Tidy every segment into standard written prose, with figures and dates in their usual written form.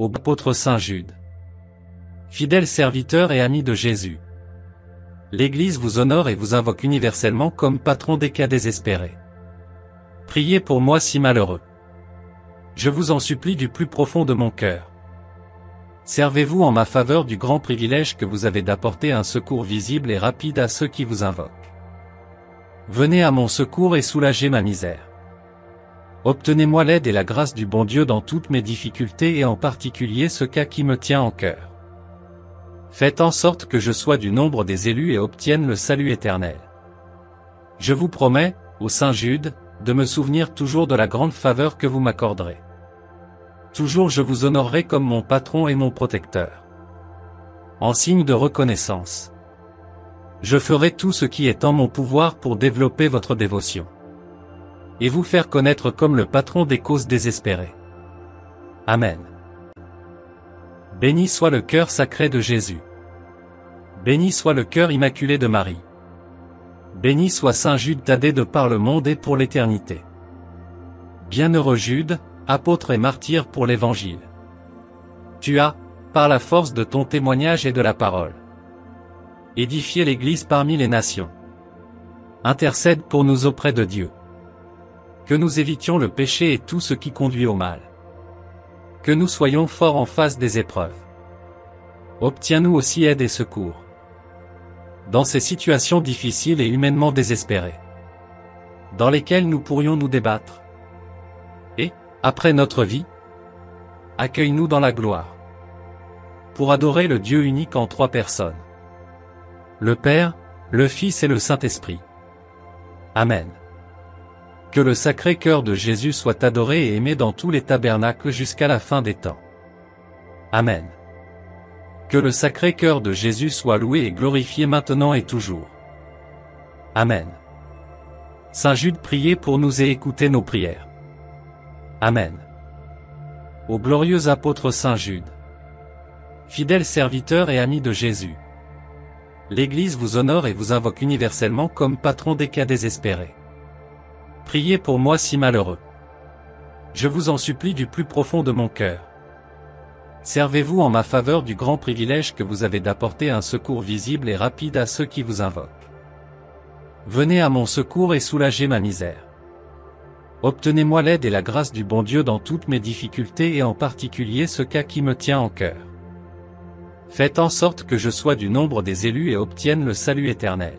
Au apôtre Saint Jude. Fidèle serviteur et ami de Jésus. L'Église vous honore et vous invoque universellement comme patron des cas désespérés. Priez pour moi si malheureux. Je vous en supplie du plus profond de mon cœur. Servez-vous en ma faveur du grand privilège que vous avez d'apporter un secours visible et rapide à ceux qui vous invoquent. Venez à mon secours et soulagez ma misère. Obtenez-moi l'aide et la grâce du bon Dieu dans toutes mes difficultés et en particulier ce cas qui me tient en cœur. Faites en sorte que je sois du nombre des élus et obtienne le salut éternel. Je vous promets, ô Saint Jude, de me souvenir toujours de la grande faveur que vous m'accorderez. Toujours je vous honorerai comme mon patron et mon protecteur. En signe de reconnaissance, je ferai tout ce qui est en mon pouvoir pour développer votre dévotion et vous faire connaître comme le patron des causes désespérées. Amen. Béni soit le cœur sacré de Jésus. Béni soit le cœur immaculé de Marie. Béni soit Saint Jude Thaddée de par le monde et pour l'éternité. Bienheureux Jude, apôtre et martyr pour l'Évangile. Tu as, par la force de ton témoignage et de la parole, édifié l'Église parmi les nations. Intercède pour nous auprès de Dieu. Que nous évitions le péché et tout ce qui conduit au mal. Que nous soyons forts en face des épreuves. Obtiens-nous aussi aide et secours dans ces situations difficiles et humainement désespérées, dans lesquelles nous pourrions nous débattre. Et, après notre vie, accueille-nous dans la gloire, pour adorer le Dieu unique en trois personnes, le Père, le Fils et le Saint-Esprit. Amen. Que le sacré cœur de Jésus soit adoré et aimé dans tous les tabernacles jusqu'à la fin des temps. Amen. Que le sacré cœur de Jésus soit loué et glorifié maintenant et toujours. Amen. Saint Jude, priez pour nous et écoutez nos prières. Amen. Ô glorieux apôtre Saint Jude, fidèle serviteur et ami de Jésus, l'Église vous honore et vous invoque universellement comme patron des cas désespérés. Priez pour moi si malheureux. Je vous en supplie du plus profond de mon cœur. Servez-vous en ma faveur du grand privilège que vous avez d'apporter un secours visible et rapide à ceux qui vous invoquent. Venez à mon secours et soulagez ma misère. Obtenez-moi l'aide et la grâce du bon Dieu dans toutes mes difficultés et en particulier ce cas qui me tient en cœur. Faites en sorte que je sois du nombre des élus et obtienne le salut éternel.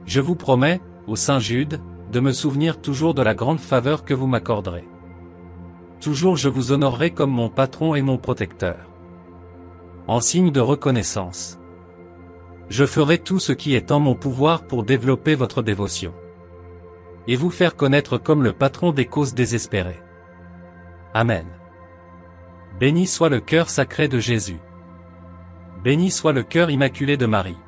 Je vous promets, ô Saint Jude, de me souvenir toujours de la grande faveur que vous m'accorderez. Toujours je vous honorerai comme mon patron et mon protecteur. En signe de reconnaissance, je ferai tout ce qui est en mon pouvoir pour développer votre dévotion et vous faire connaître comme le patron des causes désespérées. Amen. Béni soit le cœur sacré de Jésus. Béni soit le cœur immaculé de Marie.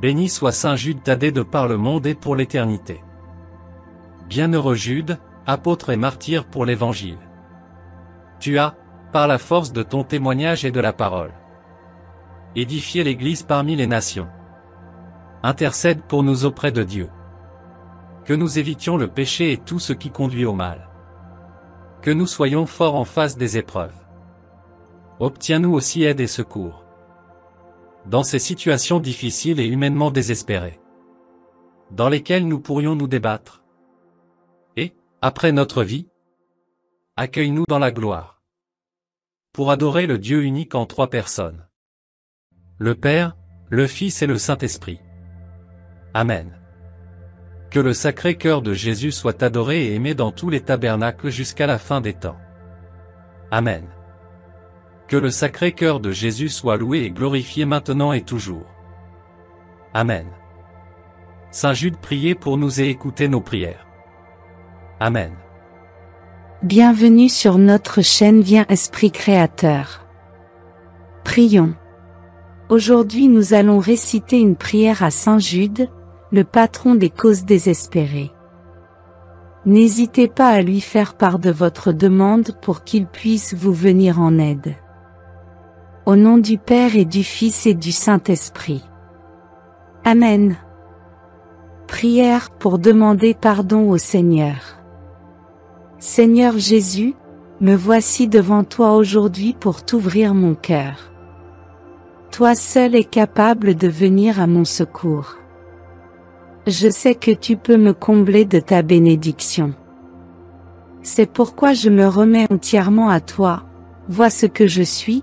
Béni soit Saint Jude Thaddée de par le monde et pour l'éternité. Bienheureux Jude, apôtre et martyr pour l'Évangile. Tu as, par la force de ton témoignage et de la parole, édifié l'Église parmi les nations. Intercède pour nous auprès de Dieu. Que nous évitions le péché et tout ce qui conduit au mal. Que nous soyons forts en face des épreuves. Obtiens-nous aussi aide et secours dans ces situations difficiles et humainement désespérées, dans lesquelles nous pourrions nous débattre. Et, après notre vie, accueille-nous dans la gloire, pour adorer le Dieu unique en trois personnes, le Père, le Fils et le Saint-Esprit. Amen. Que le sacré cœur de Jésus soit adoré et aimé dans tous les tabernacles jusqu'à la fin des temps. Amen. Que le sacré cœur de Jésus soit loué et glorifié maintenant et toujours. Amen. Saint Jude, priez pour nous et écoutez nos prières. Amen. Bienvenue sur notre chaîne Viens Esprit Créateur. Prions. Aujourd'hui nous allons réciter une prière à Saint Jude, le patron des causes désespérées. N'hésitez pas à lui faire part de votre demande pour qu'il puisse vous venir en aide. Au nom du Père et du Fils et du Saint-Esprit. Amen. Prière pour demander pardon au Seigneur. Seigneur Jésus, Me voici devant toi aujourd'hui pour t'ouvrir mon cœur. Toi seul es capable de venir à mon secours. Je sais que tu peux me combler de ta bénédiction. C'est pourquoi je me remets entièrement à toi, vois ce que je suis,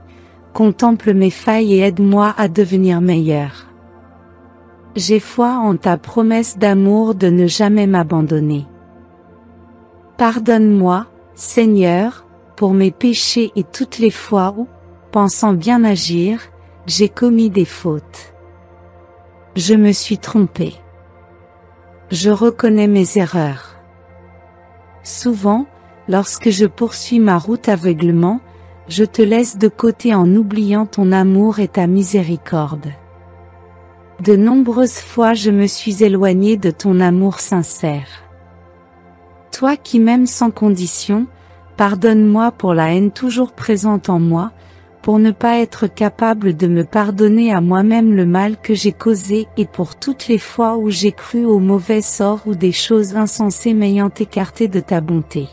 contemple mes failles et aide-moi à devenir meilleur. J'ai foi en ta promesse d'amour de ne jamais m'abandonner. Pardonne-moi, Seigneur, pour mes péchés et toutes les fois où, pensant bien agir, j'ai commis des fautes. Je me suis trompé. Je reconnais mes erreurs. Souvent, lorsque je poursuis ma route aveuglement, je te laisse de côté en oubliant ton amour et ta miséricorde. De nombreuses fois je me suis éloigné de ton amour sincère. Toi qui m'aimes sans condition, pardonne-moi pour la haine toujours présente en moi, pour ne pas être capable de me pardonner à moi-même le mal que j'ai causé et pour toutes les fois où j'ai cru au mauvais sort ou des choses insensées m'ayant écarté de ta bonté.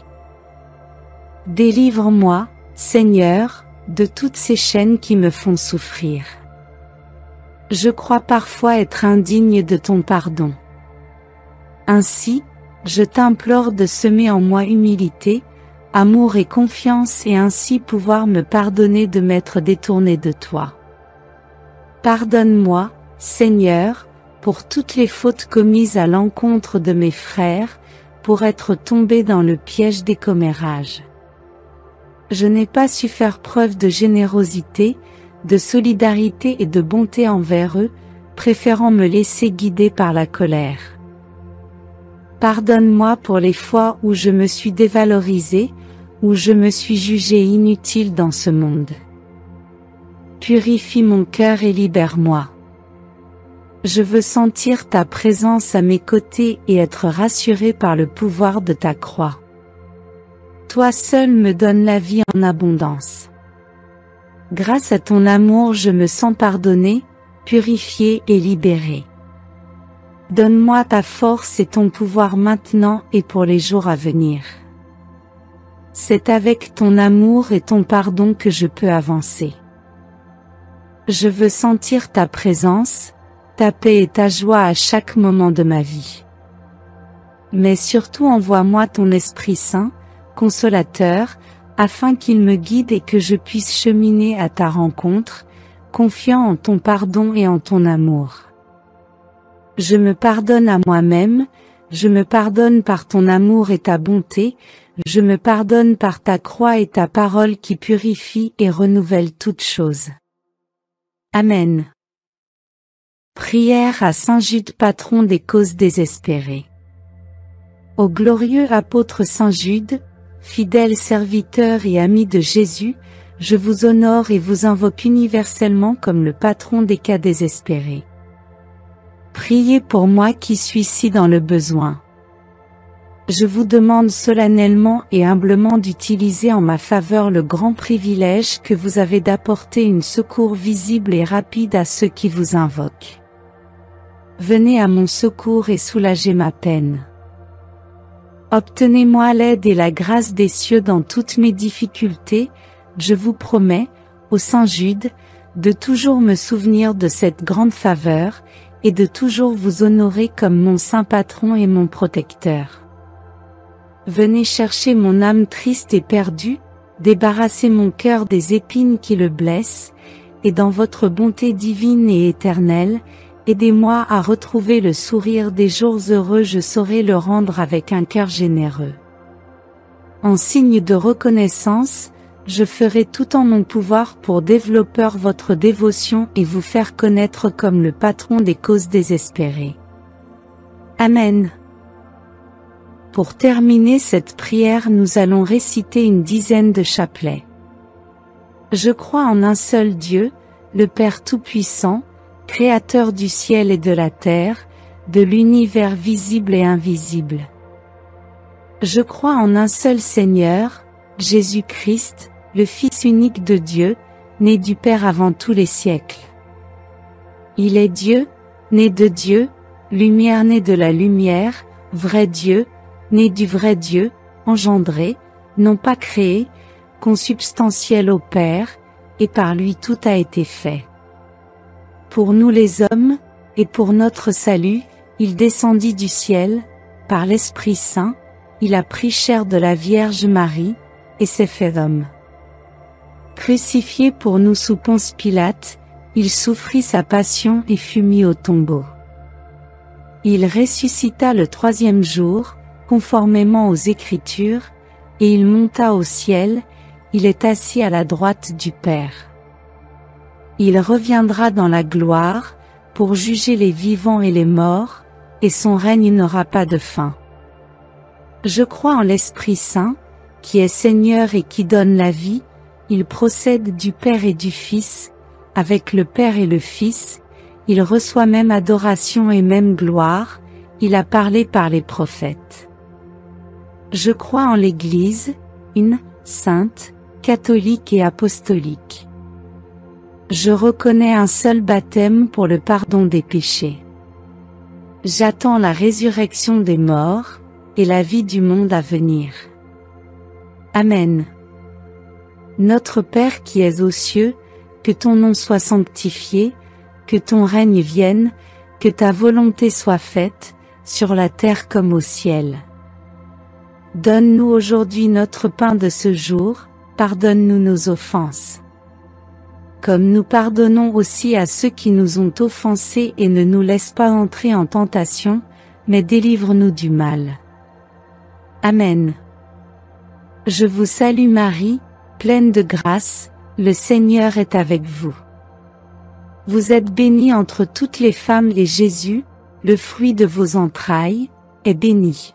Délivre-moi, Seigneur, de toutes ces chaînes qui me font souffrir. Je crois parfois être indigne de ton pardon. Ainsi, je t'implore de semer en moi humilité, amour et confiance et ainsi pouvoir me pardonner de m'être détourné de toi. Pardonne-moi, Seigneur, pour toutes les fautes commises à l'encontre de mes frères, pour être tombé dans le piège des commérages. Je n'ai pas su faire preuve de générosité, de solidarité et de bonté envers eux, préférant me laisser guider par la colère. Pardonne-moi pour les fois où je me suis dévalorisé, où je me suis jugé inutile dans ce monde. Purifie mon cœur et libère-moi. Je veux sentir ta présence à mes côtés et être rassuré par le pouvoir de ta croix. Toi seul me donnes la vie en abondance. Grâce à ton amour je me sens pardonné, purifié et libéré. Donne-moi ta force et ton pouvoir maintenant et pour les jours à venir. C'est avec ton amour et ton pardon que je peux avancer. Je veux sentir ta présence, ta paix et ta joie à chaque moment de ma vie. Mais surtout envoie-moi ton Esprit Saint, consolateur, afin qu'il me guide et que je puisse cheminer à ta rencontre, confiant en ton pardon et en ton amour. Je me pardonne à moi-même, je me pardonne par ton amour et ta bonté, je me pardonne par ta croix et ta parole qui purifie et renouvelle toutes choses. Amen. Prière à Saint Jude, patron des causes désespérées. Ô glorieux apôtre Saint Jude, fidèle serviteur et ami de Jésus, je vous honore et vous invoque universellement comme le patron des cas désespérés. Priez pour moi qui suis si dans le besoin. Je vous demande solennellement et humblement d'utiliser en ma faveur le grand privilège que vous avez d'apporter une secours visible et rapide à ceux qui vous invoquent. Venez à mon secours et soulagez ma peine. Obtenez-moi l'aide et la grâce des cieux dans toutes mes difficultés, je vous promets, ô Saint Jude, de toujours me souvenir de cette grande faveur, et de toujours vous honorer comme mon saint patron et mon protecteur. Venez chercher mon âme triste et perdue, débarrasser mon cœur des épines qui le blessent, et dans votre bonté divine et éternelle, aidez-moi à retrouver le sourire des jours heureux, je saurai le rendre avec un cœur généreux. En signe de reconnaissance, je ferai tout en mon pouvoir pour développer votre dévotion et vous faire connaître comme le patron des causes désespérées. Amen. Pour terminer cette prière, nous allons réciter une dizaine de chapelets. Je crois en un seul Dieu, le Père Tout-Puissant, Créateur du ciel et de la terre, de l'univers visible et invisible. Je crois en un seul Seigneur, Jésus-Christ, le Fils unique de Dieu, né du Père avant tous les siècles. Il est Dieu, né de Dieu, lumière née de la lumière, vrai Dieu, né du vrai Dieu, engendré, non pas créé, consubstantiel au Père, et par lui tout a été fait. Pour nous les hommes, et pour notre salut, il descendit du ciel, par l'Esprit Saint, il a pris chair de la Vierge Marie, et s'est fait homme. Crucifié pour nous sous Ponce Pilate, il souffrit sa passion et fut mis au tombeau. Il ressuscita le troisième jour, conformément aux Écritures, et il monta au ciel, il est assis à la droite du Père. Il reviendra dans la gloire, pour juger les vivants et les morts, et son règne n'aura pas de fin. Je crois en l'Esprit Saint, qui est Seigneur et qui donne la vie, il procède du Père et du Fils, avec le Père et le Fils, il reçoit même adoration et même gloire, il a parlé par les prophètes. Je crois en l'Église, une, sainte, catholique et apostolique. Je reconnais un seul baptême pour le pardon des péchés. J'attends la résurrection des morts, et la vie du monde à venir. Amen. Notre Père qui es aux cieux, que ton nom soit sanctifié, que ton règne vienne, que ta volonté soit faite, sur la terre comme au ciel. Donne-nous aujourd'hui notre pain de ce jour, pardonne-nous nos offenses. Comme nous pardonnons aussi à ceux qui nous ont offensés et ne nous laisse pas entrer en tentation, mais délivre-nous du mal. Amen. Je vous salue Marie, pleine de grâce, le Seigneur est avec vous. Vous êtes bénie entre toutes les femmes et Jésus, le fruit de vos entrailles, est béni.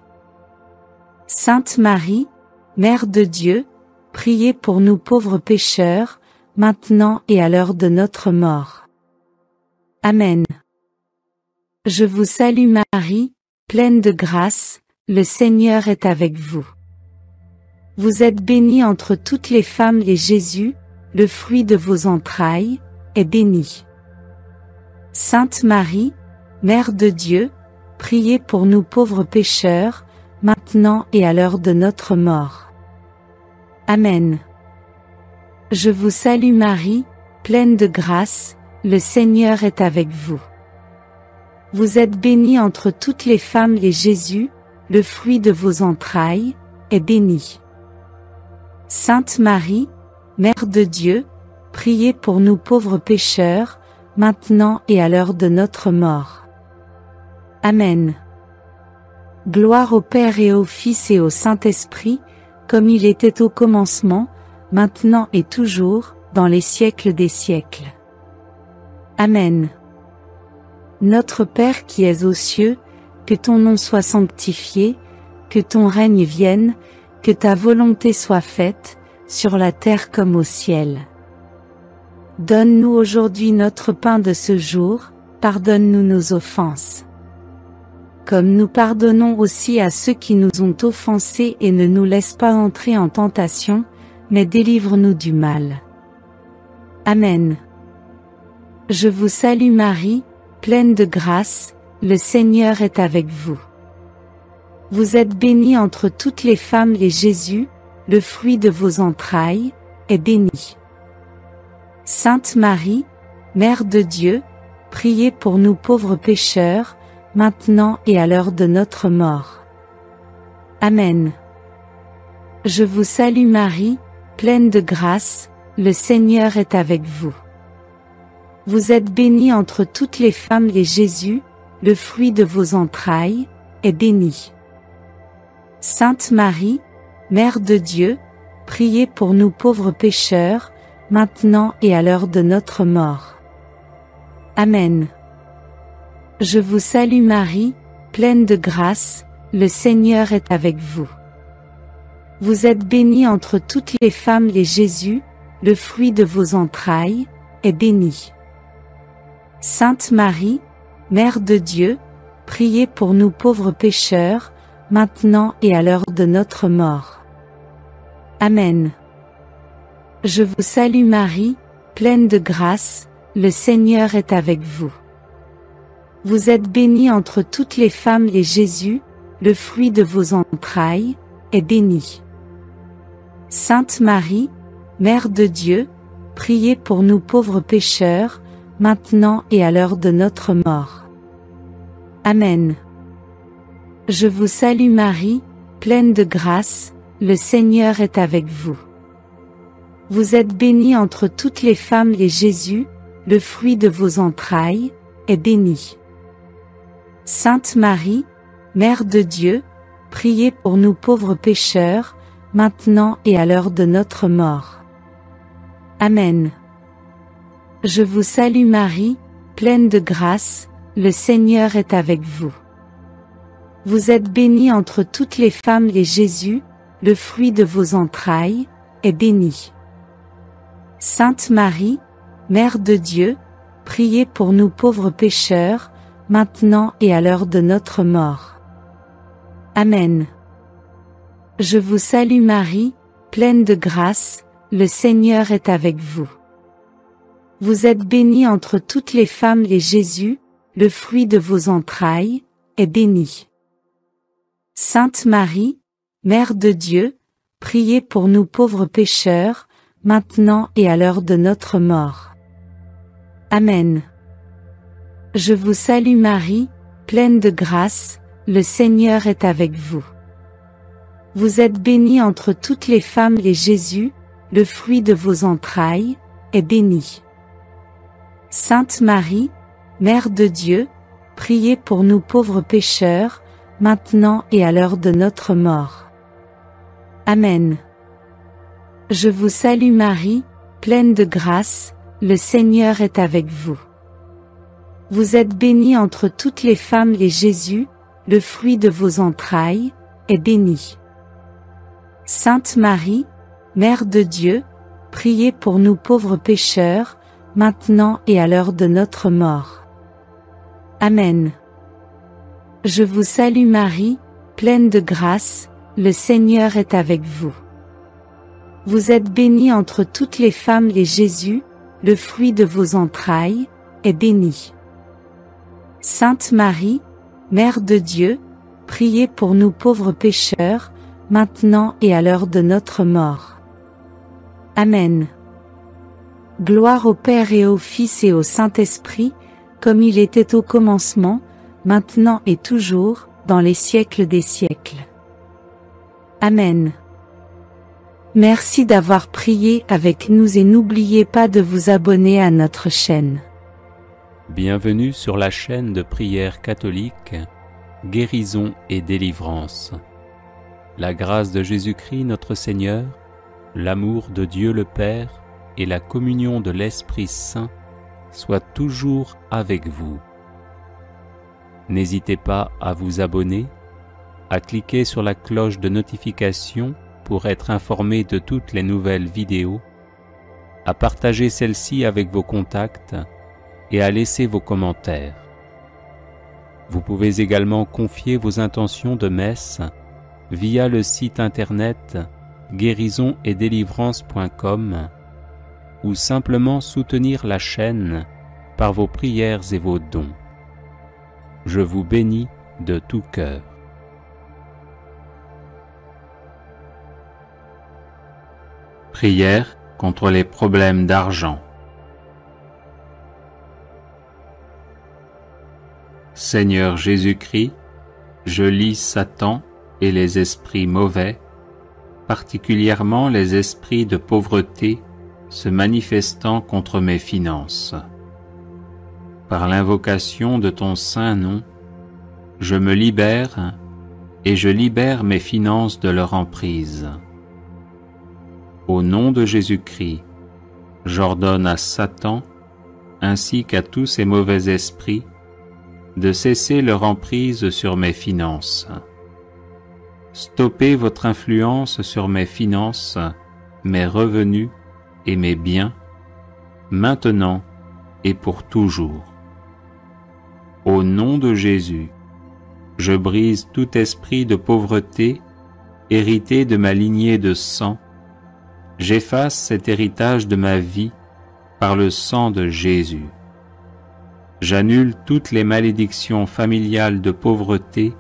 Sainte Marie, Mère de Dieu, priez pour nous pauvres pécheurs, maintenant et à l'heure de notre mort. Amen. Je vous salue Marie, pleine de grâce, le Seigneur est avec vous. Vous êtes bénie entre toutes les femmes et Jésus, le fruit de vos entrailles, est béni. Sainte Marie, Mère de Dieu, priez pour nous pauvres pécheurs, maintenant et à l'heure de notre mort. Amen. Je vous salue Marie, pleine de grâce, le Seigneur est avec vous. Vous êtes bénie entre toutes les femmes et Jésus, le fruit de vos entrailles, est béni. Sainte Marie, Mère de Dieu, priez pour nous pauvres pécheurs, maintenant et à l'heure de notre mort. Amen. Gloire au Père et au Fils et au Saint-Esprit, comme il était au commencement, maintenant et toujours, dans les siècles des siècles. Amen. Notre Père qui es aux cieux, que ton nom soit sanctifié, que ton règne vienne, que ta volonté soit faite, sur la terre comme au ciel. Donne-nous aujourd'hui notre pain de ce jour, pardonne-nous nos offenses. Comme nous pardonnons aussi à ceux qui nous ont offensés et ne nous laisse pas entrer en tentation, mais délivre-nous du mal. Amen. Je vous salue Marie, pleine de grâce, le Seigneur est avec vous. Vous êtes bénie entre toutes les femmes et Jésus, le fruit de vos entrailles, est béni. Sainte Marie, Mère de Dieu, priez pour nous pauvres pécheurs, maintenant et à l'heure de notre mort. Amen. Je vous salue Marie, pleine de grâce, le Seigneur est avec vous. Vous êtes bénie entre toutes les femmes et Jésus, le fruit de vos entrailles, est béni. Sainte Marie, Mère de Dieu, priez pour nous pauvres pécheurs, maintenant et à l'heure de notre mort. Amen. Je vous salue Marie, pleine de grâce, le Seigneur est avec vous. Vous êtes bénie entre toutes les femmes et Jésus, le fruit de vos entrailles, est béni. Sainte Marie, Mère de Dieu, priez pour nous pauvres pécheurs, maintenant et à l'heure de notre mort. Amen. Je vous salue Marie, pleine de grâce, le Seigneur est avec vous. Vous êtes bénie entre toutes les femmes et Jésus, le fruit de vos entrailles, est béni. Sainte Marie, Mère de Dieu, priez pour nous pauvres pécheurs, maintenant et à l'heure de notre mort. Amen. Je vous salue Marie, pleine de grâce, le Seigneur est avec vous. Vous êtes bénie entre toutes les femmes et Jésus, le fruit de vos entrailles, est béni. Sainte Marie, Mère de Dieu, priez pour nous pauvres pécheurs, maintenant et à l'heure de notre mort. Amen. Je vous salue Marie, pleine de grâce, le Seigneur est avec vous. Vous êtes bénie entre toutes les femmes et Jésus, le fruit de vos entrailles, est béni. Sainte Marie, Mère de Dieu, priez pour nous pauvres pécheurs, maintenant et à l'heure de notre mort. Amen. Je vous salue Marie, pleine de grâce, le Seigneur est avec vous. Vous êtes bénie entre toutes les femmes et Jésus, le fruit de vos entrailles, est béni. Sainte Marie, Mère de Dieu, priez pour nous pauvres pécheurs, maintenant et à l'heure de notre mort. Amen. Je vous salue Marie, pleine de grâce, le Seigneur est avec vous. Vous êtes bénie entre toutes les femmes et Jésus, le fruit de vos entrailles, est béni. Sainte Marie, Mère de Dieu, priez pour nous pauvres pécheurs, maintenant et à l'heure de notre mort. Amen. Je vous salue Marie, pleine de grâce, le Seigneur est avec vous. Vous êtes bénie entre toutes les femmes et Jésus, le fruit de vos entrailles, est béni. Sainte Marie, Mère de Dieu, priez pour nous pauvres pécheurs, maintenant et à l'heure de notre mort. Amen. Je vous salue Marie, pleine de grâce, le Seigneur est avec vous. Vous êtes bénie entre toutes les femmes et Jésus, le fruit de vos entrailles, est béni. Sainte Marie, Mère de Dieu, priez pour nous pauvres pécheurs, maintenant et à l'heure de notre mort. Amen. Gloire au Père et au Fils et au Saint-Esprit, comme il était au commencement, maintenant et toujours, dans les siècles des siècles. Amen. Merci d'avoir prié avec nous et n'oubliez pas de vous abonner à notre chaîne. Bienvenue sur la chaîne de prière catholique, Guérison et Délivrance. La grâce de Jésus-Christ notre Seigneur, l'amour de Dieu le Père et la communion de l'Esprit Saint soient toujours avec vous. N'hésitez pas à vous abonner, à cliquer sur la cloche de notification pour être informé de toutes les nouvelles vidéos, à partager celle-ci avec vos contacts et à laisser vos commentaires. Vous pouvez également confier vos intentions de messe via le site internet guérisonetdélivrance.com ou simplement soutenir la chaîne par vos prières et vos dons. Je vous bénis de tout cœur. Prière contre les problèmes d'argent. Seigneur Jésus-Christ, je lis Satan et les esprits mauvais, particulièrement les esprits de pauvreté se manifestant contre mes finances. Par l'invocation de ton saint nom, je me libère et je libère mes finances de leur emprise. Au nom de Jésus-Christ, j'ordonne à Satan, ainsi qu'à tous ces mauvais esprits, de cesser leur emprise sur mes finances. Stoppez votre influence sur mes finances, mes revenus et mes biens, maintenant et pour toujours. Au nom de Jésus, je brise tout esprit de pauvreté hérité de ma lignée de sang. J'efface cet héritage de ma vie par le sang de Jésus. J'annule toutes les malédictions familiales de pauvreté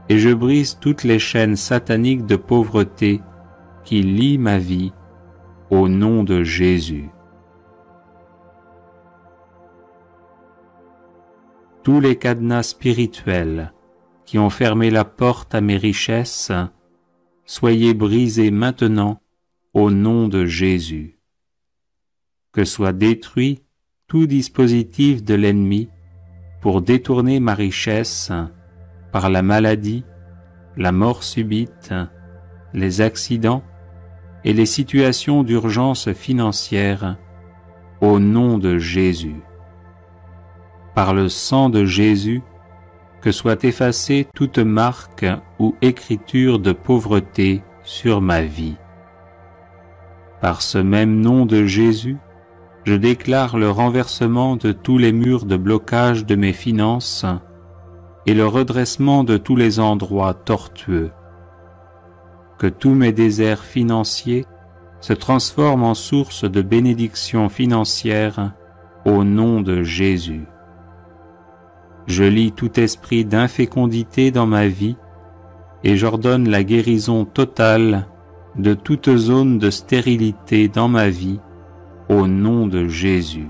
et je brise toutes les chaînes sataniques de pauvreté qui lient ma vie au nom de Jésus. Tous les cadenas spirituels qui ont fermé la porte à mes richesses, soyez brisés maintenant au nom de Jésus. Que soit détruit tout dispositif de l'ennemi pour détourner ma richesse par la maladie, la mort subite, les accidents et les situations d'urgence financière au nom de Jésus. Par le sang de Jésus, que soit effacée toute marque ou écriture de pauvreté sur ma vie. Par ce même nom de Jésus, je déclare le renversement de tous les murs de blocage de mes finances et le redressement de tous les endroits tortueux. Que tous mes déserts financiers se transforment en source de bénédictions financières au nom de Jésus. Je lie tout esprit d'infécondité dans ma vie et j'ordonne la guérison totale de toute zone de stérilité dans ma vie au nom de Jésus.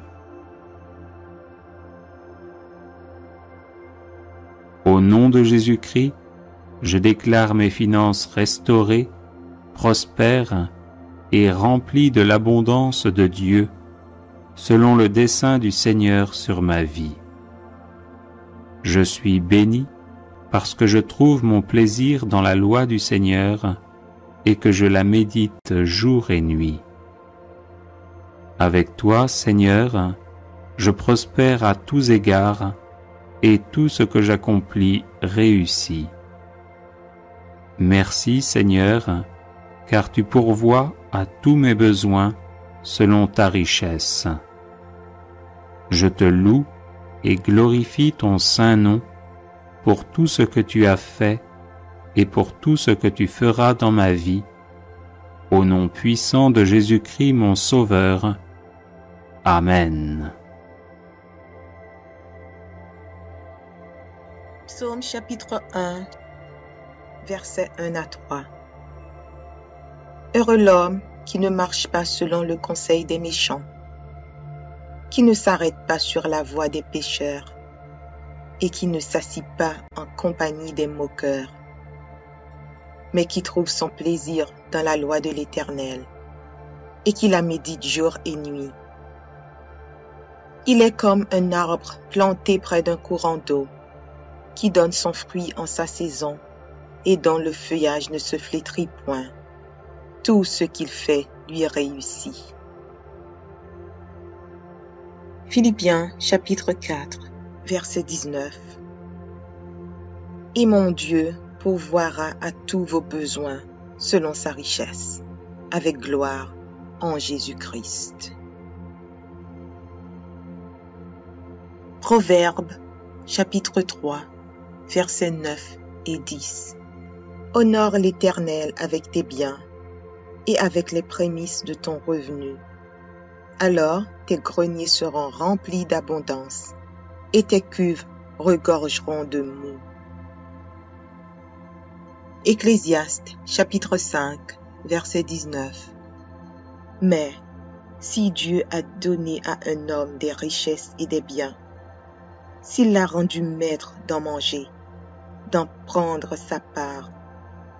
Au nom de Jésus-Christ, je déclare mes finances restaurées, prospères et remplies de l'abondance de Dieu, selon le dessein du Seigneur sur ma vie. Je suis béni parce que je trouve mon plaisir dans la loi du Seigneur et que je la médite jour et nuit. Avec toi, Seigneur, je prospère à tous égards et tout ce que j'accomplis réussit. Merci, Seigneur, car tu pourvois à tous mes besoins selon ta richesse. Je te loue et glorifie ton saint nom pour tout ce que tu as fait et pour tout ce que tu feras dans ma vie, au nom puissant de Jésus-Christ mon Sauveur. Amen. Psaume chapitre 1, versets 1 à 3. Heureux l'homme qui ne marche pas selon le conseil des méchants, qui ne s'arrête pas sur la voie des pécheurs et qui ne s'assit pas en compagnie des moqueurs, mais qui trouve son plaisir dans la loi de l'Éternel et qui la médite jour et nuit. Il est comme un arbre planté près d'un courant d'eau, qui donne son fruit en sa saison et dont le feuillage ne se flétrit point. Tout ce qu'il fait lui réussit. Philippiens chapitre 4, verset 19. Et mon Dieu pourvoira à tous vos besoins selon sa richesse, avec gloire en Jésus-Christ. Proverbes chapitre 3, versets 9 et 10. Honore l'Éternel avec tes biens et avec les prémices de ton revenu. Alors tes greniers seront remplis d'abondance et tes cuves regorgeront de moût. Ecclésiaste chapitre 5, verset 19. Mais si Dieu a donné à un homme des richesses et des biens, s'il l'a rendu maître d'en manger, d'en prendre sa part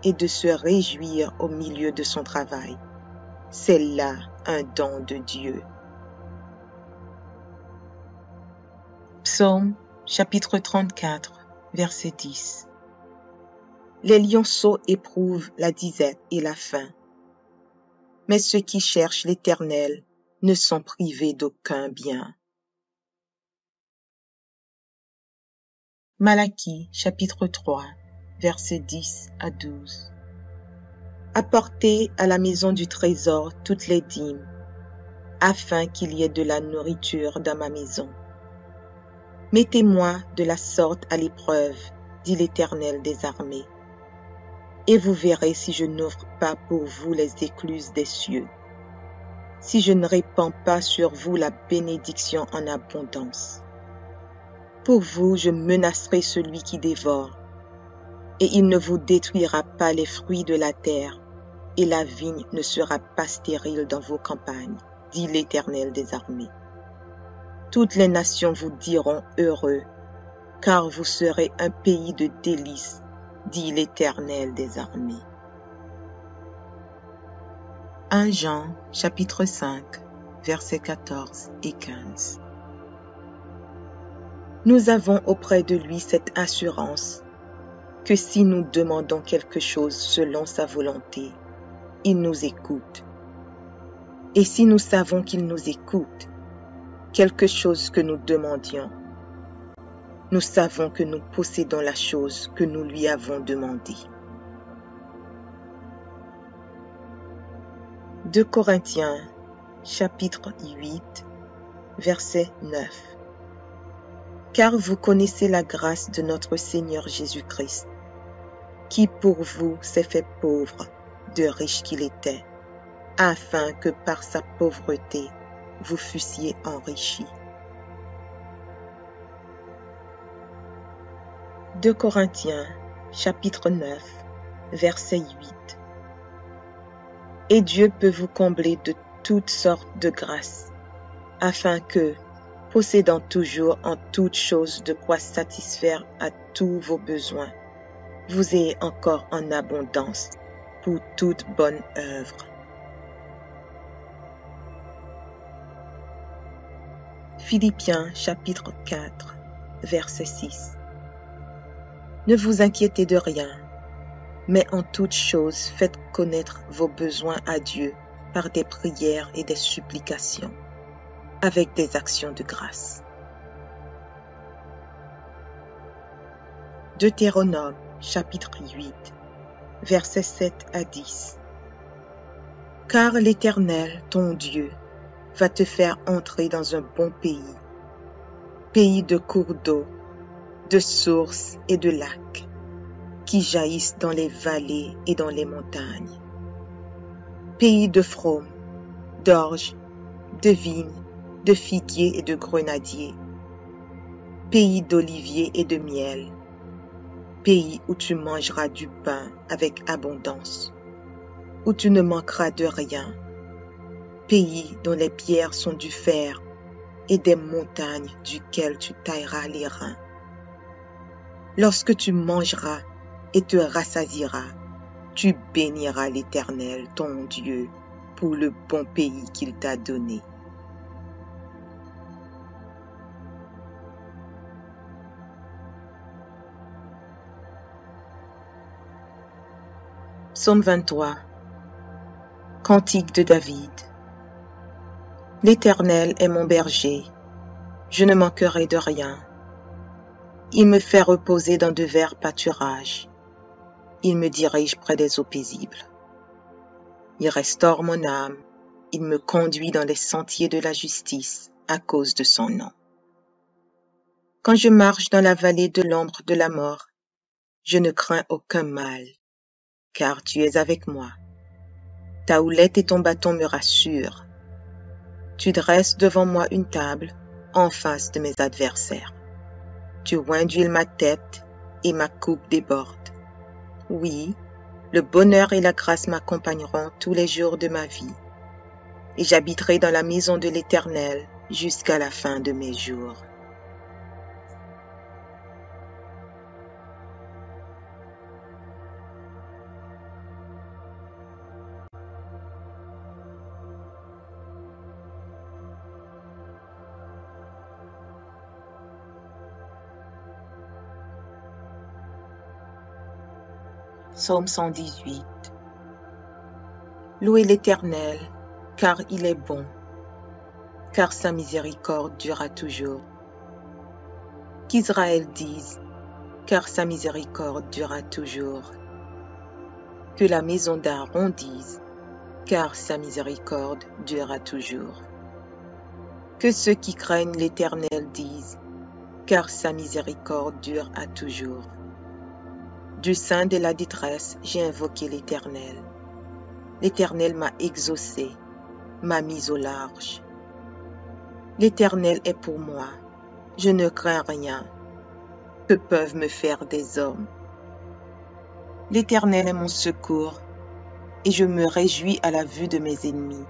et de se réjouir au milieu de son travail, c'est là un don de Dieu. Psaume chapitre 34, verset 10. Les lionceaux éprouvent la disette et la faim, mais ceux qui cherchent l'Éternel ne sont privés d'aucun bien. Malachie chapitre 3, versets 10 à 12. Apportez à la maison du trésor toutes les dîmes, afin qu'il y ait de la nourriture dans ma maison. Mettez-moi de la sorte à l'épreuve, dit l'Éternel des armées, et vous verrez si je n'ouvre pas pour vous les écluses des cieux, si je ne répands pas sur vous la bénédiction en abondance. Pour vous, je menacerai celui qui dévore, et il ne vous détruira pas les fruits de la terre, et la vigne ne sera pas stérile dans vos campagnes, dit l'Éternel des armées. Toutes les nations vous diront heureux, car vous serez un pays de délices, dit l'Éternel des armées. 1 Jean, chapitre 5, versets 14 et 15. Nous avons auprès de lui cette assurance que si nous demandons quelque chose selon sa volonté, il nous écoute. Et si nous savons qu'il nous écoute, quelque chose que nous demandions, nous savons que nous possédons la chose que nous lui avons demandée. 2 Corinthiens, chapitre 8, verset 9. Car vous connaissez la grâce de notre Seigneur Jésus-Christ, qui pour vous s'est fait pauvre, de riche qu'il était, afin que par sa pauvreté vous fussiez enrichis. 2 Corinthiens, chapitre 9, verset 8. Et Dieu peut vous combler de toutes sortes de grâces, afin que, possédant toujours en toutes choses de quoi satisfaire à tous vos besoins, vous ayez encore en abondance pour toute bonne œuvre. Philippiens chapitre 4, verset 6. Ne vous inquiétez de rien, mais en toutes choses faites connaître vos besoins à Dieu par des prières et des supplications, avec des actions de grâce. Deutéronome chapitre 8, versets 7 à 10. Car l'Éternel, ton Dieu, va te faire entrer dans un bon pays, pays de cours d'eau, de sources et de lacs, qui jaillissent dans les vallées et dans les montagnes, pays de fraumes, d'orges, de vignes, de figuiers et de grenadiers, pays d'oliviers et de miel, pays où tu mangeras du pain avec abondance, où tu ne manqueras de rien, pays dont les pierres sont du fer et des montagnes duquel tu tailleras les reins. Lorsque tu mangeras et te rassasieras, tu béniras l'Éternel, ton Dieu, pour le bon pays qu'il t'a donné. Psaume 23. Cantique de David. L'Éternel est mon berger, je ne manquerai de rien. Il me fait reposer dans de verts pâturages. Il me dirige près des eaux paisibles. Il restaure mon âme. Il me conduit dans les sentiers de la justice à cause de son nom. Quand je marche dans la vallée de l'ombre de la mort, je ne crains aucun mal, car tu es avec moi. Ta houlette et ton bâton me rassurent. Tu dresses devant moi une table en face de mes adversaires. Tu oins d'huile ma tête et ma coupe déborde. Oui, le bonheur et la grâce m'accompagneront tous les jours de ma vie, et j'habiterai dans la maison de l'Éternel jusqu'à la fin de mes jours. Psaume 118. Louez l'Éternel, car il est bon, car sa miséricorde durera toujours. Qu'Israël dise, car sa miséricorde durera toujours. Que la maison d'Aaron dise, car sa miséricorde durera toujours. Que ceux qui craignent l'Éternel disent, car sa miséricorde dure à toujours. Du sein de la détresse, j'ai invoqué l'Éternel. L'Éternel m'a exaucé, m'a mis au large. L'Éternel est pour moi, je ne crains rien. Que peuvent me faire des hommes? L'Éternel est mon secours, et je me réjouis à la vue de mes ennemis.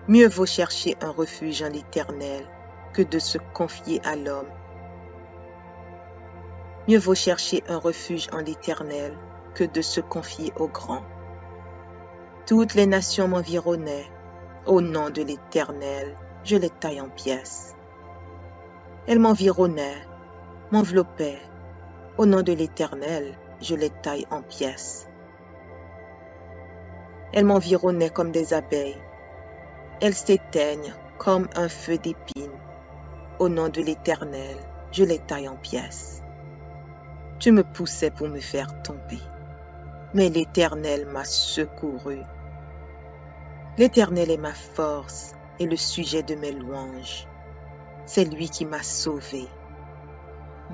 Mieux vaut chercher un refuge en l'Éternel que de se confier à l'homme. Mieux vaut chercher un refuge en l'Éternel que de se confier au grand. Toutes les nations m'environnaient. Au nom de l'Éternel, je les taille en pièces. Elles m'environnaient, m'enveloppaient. Au nom de l'Éternel, je les taille en pièces. Elles m'environnaient comme des abeilles. Elles s'éteignent comme un feu d'épines. Au nom de l'Éternel, je les taille en pièces. Tu me poussais pour me faire tomber, mais l'Éternel m'a secouru. L'Éternel est ma force et le sujet de mes louanges. C'est lui qui m'a sauvé.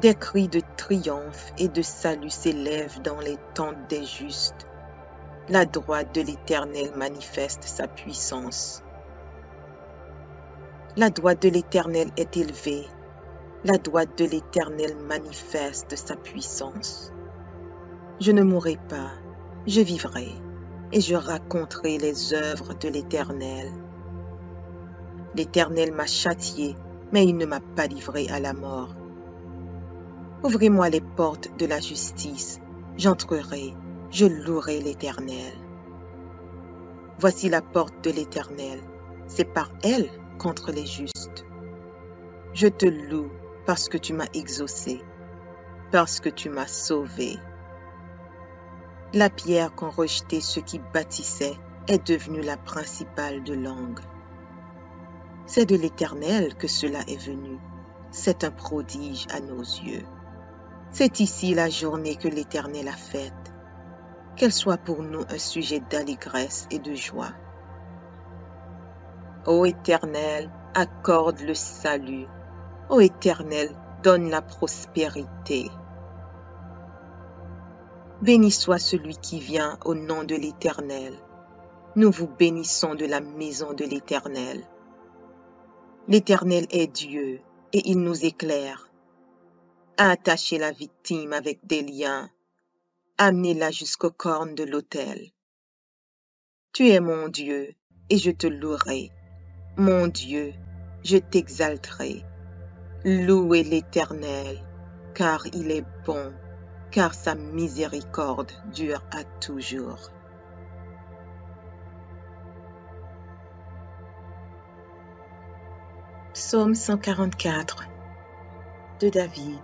Des cris de triomphe et de salut s'élèvent dans les tentes des justes. La droite de l'Éternel manifeste sa puissance. La droite de l'Éternel est élevée. La droite de l'Éternel manifeste sa puissance. Je ne mourrai pas, je vivrai, et je raconterai les œuvres de l'Éternel. L'Éternel m'a châtié, mais il ne m'a pas livré à la mort. Ouvrez-moi les portes de la justice, j'entrerai, je louerai l'Éternel. Voici la porte de l'Éternel, c'est par elle contre les justes. Je te loue parce que tu m'as exaucé, parce que tu m'as sauvé. La pierre qu'ont rejetée ceux qui bâtissaient est devenue la principale de l'angle. C'est de l'Éternel que cela est venu. C'est un prodige à nos yeux. C'est ici la journée que l'Éternel a faite. Qu'elle soit pour nous un sujet d'allégresse et de joie. Ô Éternel, accorde le salut. Ô Éternel, donne la prospérité. Béni soit celui qui vient au nom de l'Éternel. Nous vous bénissons de la maison de l'Éternel. L'Éternel est Dieu et il nous éclaire. Attachez la victime avec des liens. Amenez-la jusqu'aux cornes de l'autel. Tu es mon Dieu et je te louerai. Mon Dieu, je t'exalterai. Louez l'Éternel, car il est bon, car sa miséricorde dure à toujours. Psaume 144 de David.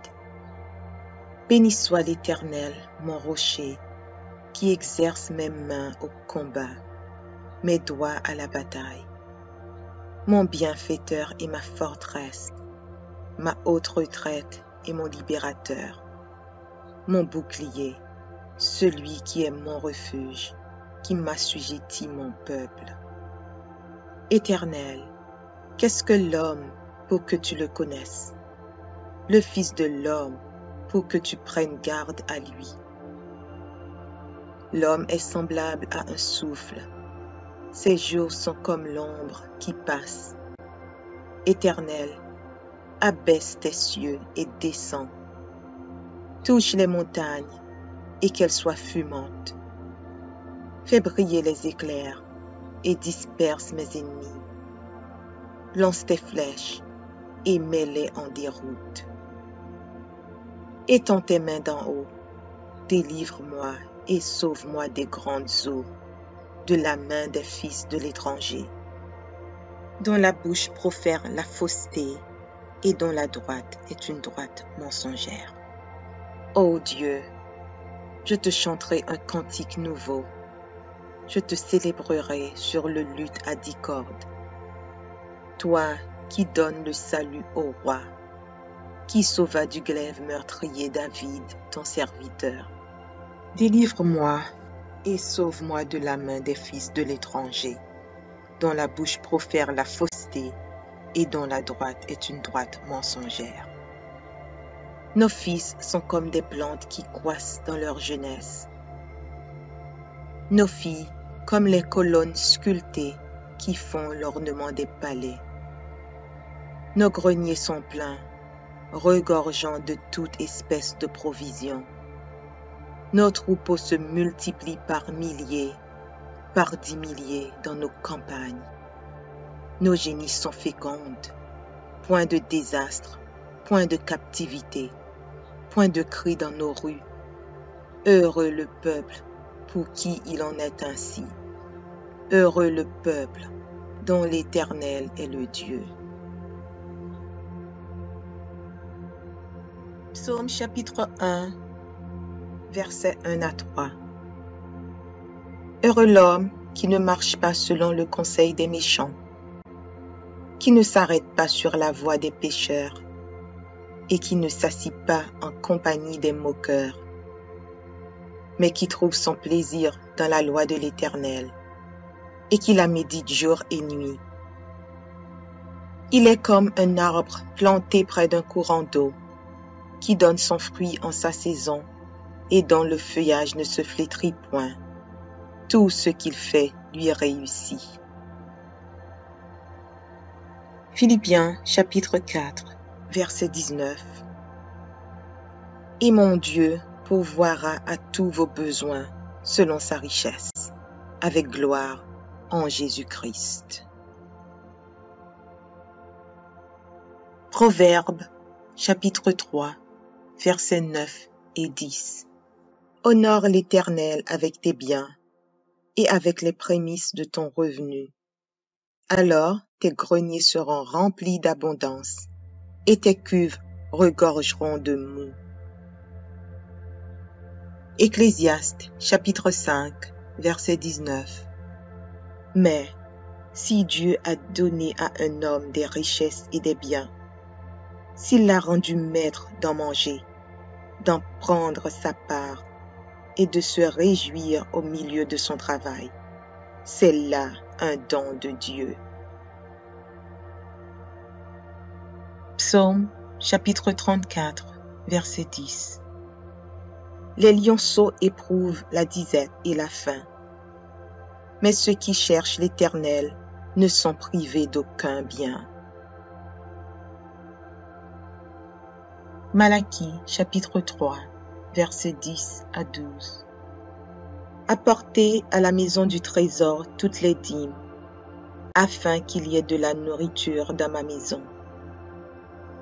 Béni soit l'Éternel, mon rocher, qui exerce mes mains au combat, mes doigts à la bataille. Mon bienfaiteur et ma forteresse, ma haute retraite et mon libérateur, mon bouclier, celui qui est mon refuge, qui m'assujettit mon peuple. Éternel, qu'est-ce que l'homme pour que tu le connaisses? Le Fils de l'homme pour que tu prennes garde à lui. L'homme est semblable à un souffle. Ses jours sont comme l'ombre qui passe. Éternel, abaisse tes cieux et descends. Touche les montagnes et qu'elles soient fumantes. Fais briller les éclairs et disperse mes ennemis. Lance tes flèches et mets-les en déroute. Étends tes mains d'en haut, délivre-moi et sauve-moi des grandes eaux, de la main des fils de l'étranger, dont la bouche profère la fausseté et dont la droite est une droite mensongère. Ô Dieu, je te chanterai un cantique nouveau, je te célébrerai sur le luth à 10 cordes. Toi qui donnes le salut au roi, qui sauva du glaive meurtrier David, ton serviteur. Délivre-moi et sauve-moi de la main des fils de l'étranger, dont la bouche profère la fausseté et dont la droite est une droite mensongère. Nos fils sont comme des plantes qui croissent dans leur jeunesse. Nos filles comme les colonnes sculptées qui font l'ornement des palais. Nos greniers sont pleins, regorgeant de toute espèce de provisions. Nos troupeaux se multiplient par milliers, par 10 milliers dans nos campagnes. Nos génisses sont fécondes. Point de désastre, point de captivité, point de cri dans nos rues. Heureux le peuple pour qui il en est ainsi. Heureux le peuple dont l'Éternel est le Dieu. Psaume chapitre 1, versets 1 à 3. Heureux l'homme qui ne marche pas selon le conseil des méchants, qui ne s'arrête pas sur la voie des pécheurs et qui ne s'assit pas en compagnie des moqueurs, mais qui trouve son plaisir dans la loi de l'Éternel et qui la médite jour et nuit. Il est comme un arbre planté près d'un courant d'eau, qui donne son fruit en sa saison et dont le feuillage ne se flétrit point. Tout ce qu'il fait lui réussit. Philippiens chapitre 4, verset 19. Et mon Dieu pourvoira à tous vos besoins selon sa richesse, avec gloire en Jésus-Christ. Proverbes chapitre 3, versets 9 et 10. Honore l'Éternel avec tes biens et avec les prémices de ton revenu. Alors tes greniers seront remplis d'abondance et tes cuves regorgeront de moût. Ecclésiaste chapitre 5, verset 19. Mais si Dieu a donné à un homme des richesses et des biens, s'il l'a rendu maître d'en manger, d'en prendre sa part et de se réjouir au milieu de son travail, c'est là un don de Dieu. Psaume chapitre 34, verset 10. Les lionceaux éprouvent la disette et la faim, mais ceux qui cherchent l'Éternel ne sont privés d'aucun bien. Malachie chapitre 3, versets 10 à 12. Apportez à la maison du trésor toutes les dîmes, afin qu'il y ait de la nourriture dans ma maison.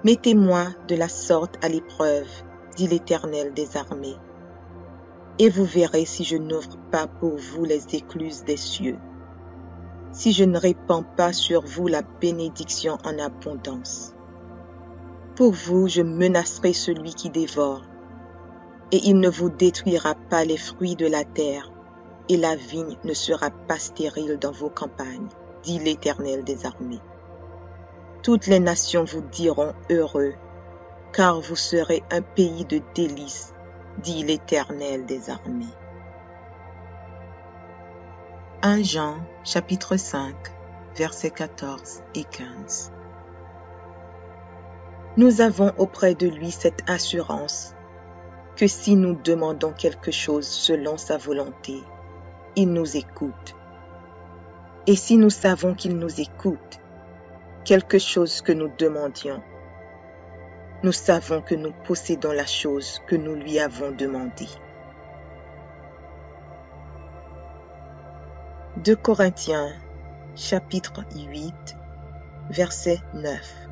Mettez-moi de la sorte à l'épreuve, dit l'Éternel des armées, et vous verrez si je n'ouvre pas pour vous les écluses des cieux, si je ne répands pas sur vous la bénédiction en abondance. Pour vous, je menacerai celui qui dévore, et il ne vous détruira pas les fruits de la terre, et la vigne ne sera pas stérile dans vos campagnes, dit l'Éternel des armées. Toutes les nations vous diront heureux, car vous serez un pays de délices, dit l'Éternel des armées. 1 Jean chapitre 5, versets 14 et 15. Nous avons auprès de lui cette assurance que si nous demandons quelque chose selon sa volonté, il nous écoute. Et si nous savons qu'il nous écoute, quelque chose que nous demandions, nous savons que nous possédons la chose que nous lui avons demandée. 2 Corinthiens chapitre 8, verset 9.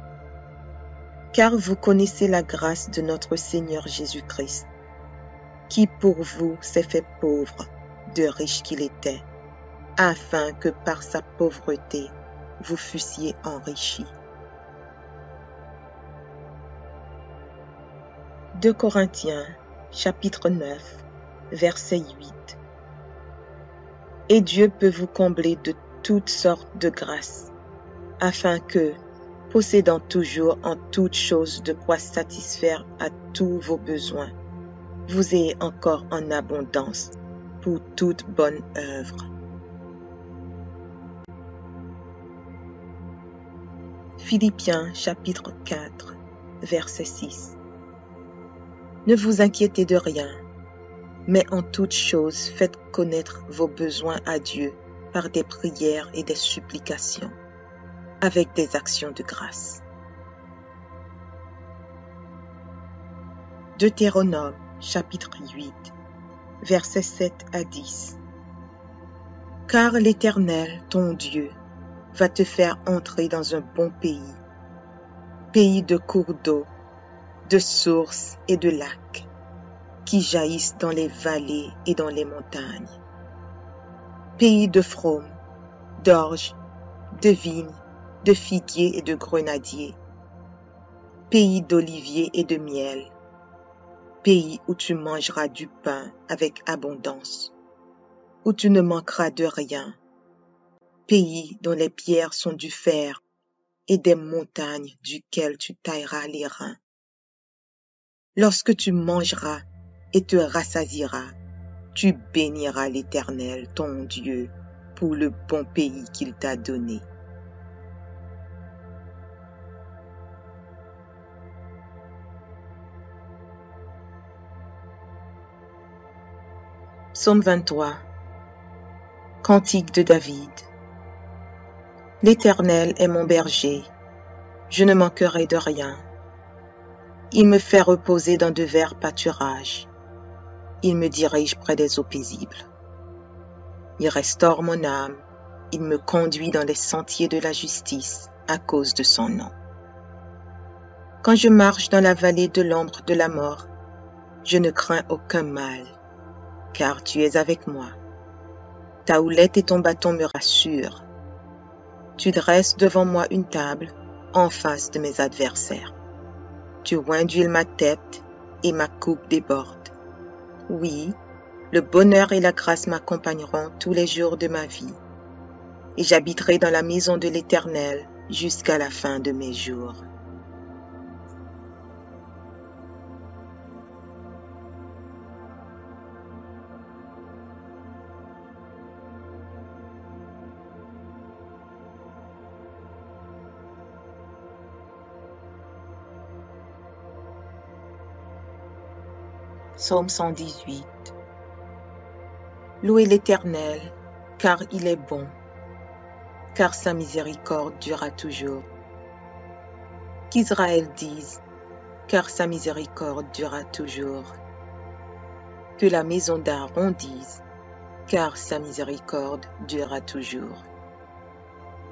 Car vous connaissez la grâce de notre Seigneur Jésus-Christ, qui pour vous s'est fait pauvre, de riche qu'il était, afin que par sa pauvreté vous fussiez enrichis. 2 Corinthiens chapitre 9, verset 8. Et Dieu peut vous combler de toutes sortes de grâces, afin que, possédant toujours en toutes choses de quoi satisfaire à tous vos besoins, vous ayez encore en abondance pour toute bonne œuvre. Philippiens chapitre 4, verset 6. Ne vous inquiétez de rien, mais en toutes choses faites connaître vos besoins à Dieu par des prières et des supplications, avec des actions de grâce. Deutéronome chapitre 8, versets 7 à 10. Car l'Éternel, ton Dieu, va te faire entrer dans un bon pays, pays de cours d'eau, de sources et de lacs, qui jaillissent dans les vallées et dans les montagnes, pays de fraumes, d'orges, de vignes, de figuiers et de grenadiers, pays d'oliviers et de miel, pays où tu mangeras du pain avec abondance, où tu ne manqueras de rien, pays dont les pierres sont du fer et des montagnes duquel tu tailleras les reins. Lorsque tu mangeras et te rassasieras, tu béniras l'Éternel, ton Dieu, pour le bon pays qu'il t'a donné. Psaume 23. Cantique de David. L'Éternel est mon berger, je ne manquerai de rien. Il me fait reposer dans de verts pâturages. Il me dirige près des eaux paisibles. Il restaure mon âme. Il me conduit dans les sentiers de la justice à cause de son nom. Quand je marche dans la vallée de l'ombre de la mort, je ne crains aucun mal, car tu es avec moi. Ta houlette et ton bâton me rassurent. Tu dresses devant moi une table en face de mes adversaires. Tu oins d'huile ma tête et ma coupe déborde. Oui, le bonheur et la grâce m'accompagneront tous les jours de ma vie, et j'habiterai dans la maison de l'Éternel jusqu'à la fin de mes jours. Psaume 118. Louez l'Éternel, car il est bon, car sa miséricorde durera toujours. Qu'Israël dise, car sa miséricorde durera toujours. Que la maison d'Aaron dise, car sa miséricorde durera toujours.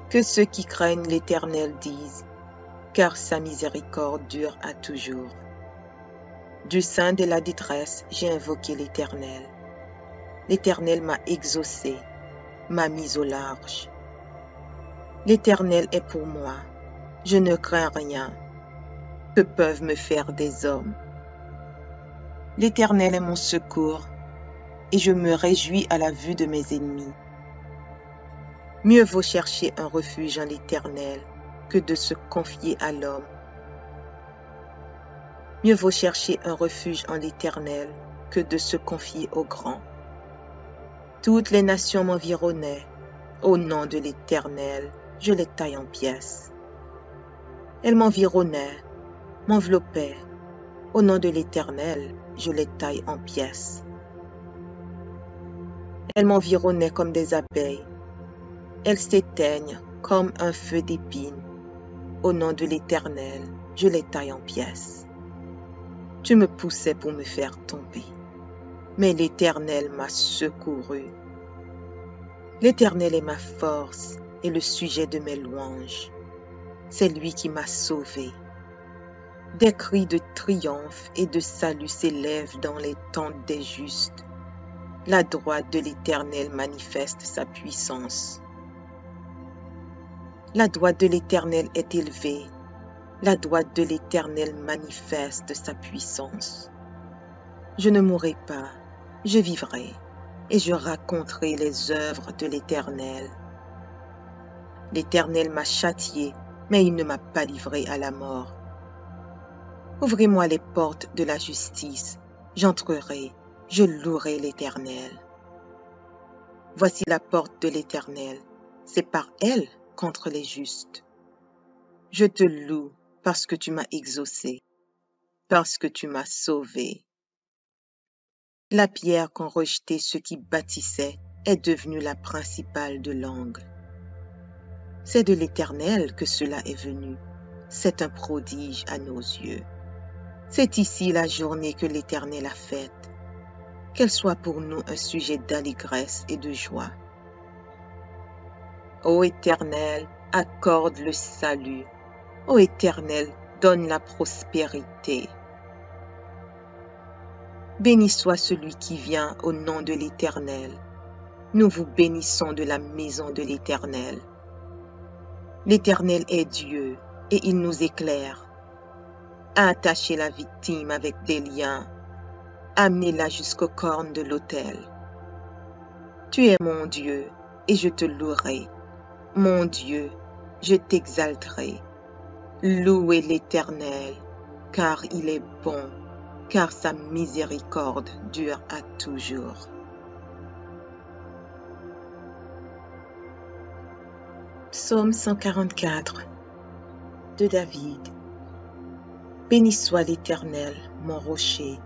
Que ceux qui craignent l'Éternel disent, car sa miséricorde dure à toujours. Du sein de la détresse, j'ai invoqué l'Éternel. L'Éternel m'a exaucé, m'a mis au large. L'Éternel est pour moi, je ne crains rien. Que peuvent me faire des hommes? L'Éternel est mon secours, et je me réjouis à la vue de mes ennemis. Mieux vaut chercher un refuge en l'Éternel que de se confier à l'homme. Mieux vaut chercher un refuge en l'Éternel que de se confier au grand. Toutes les nations m'environnaient. Au nom de l'Éternel, je les taille en pièces. Elles m'environnaient, m'enveloppaient. Au nom de l'Éternel, je les taille en pièces. Elles m'environnaient comme des abeilles. Elles s'éteignent comme un feu d'épines. Au nom de l'Éternel, je les taille en pièces. Tu me poussais pour me faire tomber, mais l'Éternel m'a secouru. L'Éternel est ma force et le sujet de mes louanges. C'est lui qui m'a sauvé. Des cris de triomphe et de salut s'élèvent dans les tentes des justes. La droite de l'Éternel manifeste sa puissance. La droite de l'Éternel est élevée. La droite de l'Éternel manifeste sa puissance. Je ne mourrai pas, je vivrai, et je raconterai les œuvres de l'Éternel. L'Éternel m'a châtié, mais il ne m'a pas livré à la mort. Ouvrez-moi les portes de la justice, j'entrerai, je louerai l'Éternel. Voici la porte de l'Éternel, c'est par elle contre les justes. Je te loue parce que tu m'as exaucé, parce que tu m'as sauvé. La pierre qu'ont rejetée ceux qui bâtissaient est devenue la principale de l'angle. C'est de l'Éternel que cela est venu. C'est un prodige à nos yeux. C'est ici la journée que l'Éternel a faite. qu'elle soit pour nous un sujet d'allégresse et de joie. Ô Éternel, accorde le salut. Ô Éternel, donne la prospérité. Béni soit celui qui vient au nom de l'Éternel. Nous vous bénissons de la maison de l'Éternel. L'Éternel est Dieu et il nous éclaire. Attachez la victime avec des liens. Amenez-la jusqu'aux cornes de l'autel. Tu es mon Dieu et je te louerai. Mon Dieu, je t'exalterai. Louez l'Éternel, car il est bon, car sa miséricorde dure à toujours. Psaume 144 de David. Béni soit l'Éternel, mon rocher,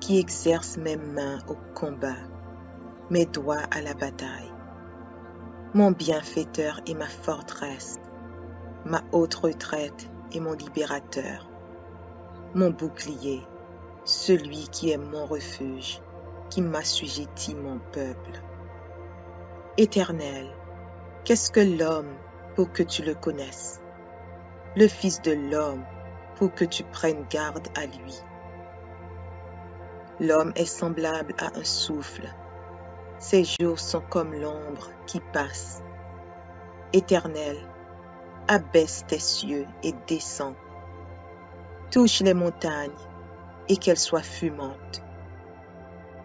qui exerce mes mains au combat, mes doigts à la bataille. Mon bienfaiteur et ma forteresse, ma haute retraite et mon libérateur, mon bouclier, celui qui est mon refuge, qui m'assujettit mon peuple. Éternel, qu'est-ce que l'homme pour que tu le connaisses? Le Fils de l'homme pour que tu prennes garde à lui. L'homme est semblable à un souffle. Ses jours sont comme l'ombre qui passe. Éternel, abaisse tes cieux et descends. Touche les montagnes et qu'elles soient fumantes.